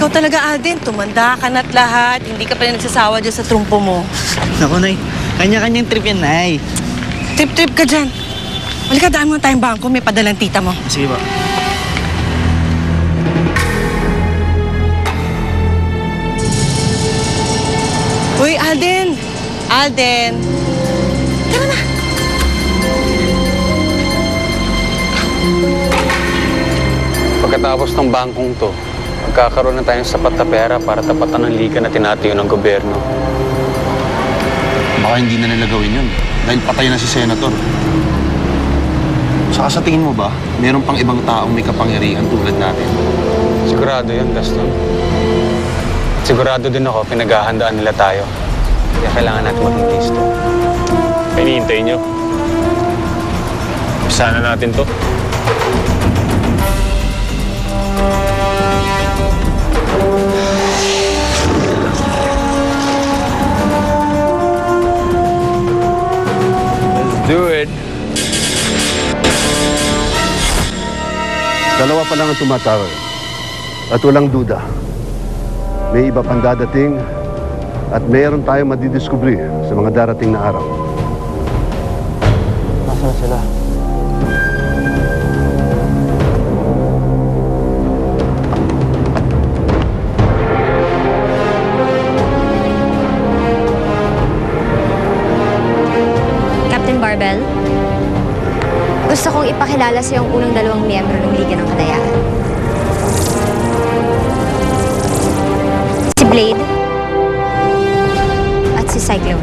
Ikaw talaga, Alden. Tumanda ka na't lahat. Hindi ka pa rin nagsasawa dyan sa trumpo mo. Naku, Nay. Kanya-kanyang trip yan, Nay. Trip-trip ka dyan. Halika, daan mo tayong bangko. May padalang tita mo. Sige ba? Uy, Alden! Alden! Tara na! Pagkatapos ng bangkong to, magkakaroon na tayong sapat na pera para tapatan ng liga na tinatayo ng gobyerno. Baka hindi na nila gawin yun dahil patay na si Senator. Saka sa tingin mo ba, meron pang ibang taong may kapangyarihan tulad natin? Sigurado yan, Gaston. Sigurado din ako, pinaghahandaan nila tayo. Kaya kailangan natin maging listo. Hinihintay nyo. Sana natin to. Let's do it. Dalawa pa lang ang tumatawag. At walang duda. May iba pang dadating at mayroon tayong madidiskubre sa mga darating na araw. Nasaan sila? Captain Barbell, gusto kong ipakilala sa yung unang dalawang miyembro ng Liga ng Kalayaan. Si Blade at si Cyclone.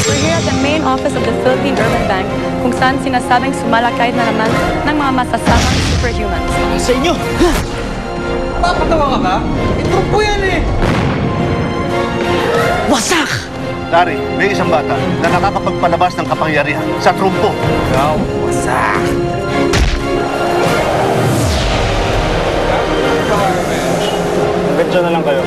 We're here at the main office of the Philippine Urban Bank kung saan sinasabing sumalakay na naman ng mga masasamang superhumans. Sa inyo! Papatawa ka ba? Ito po yan eh! Wasak! Dari, may isang bata na nakakapagpalabas ng kapangyarihan sa trumpo. Ikaw, wasak! Diretso na lang kayo.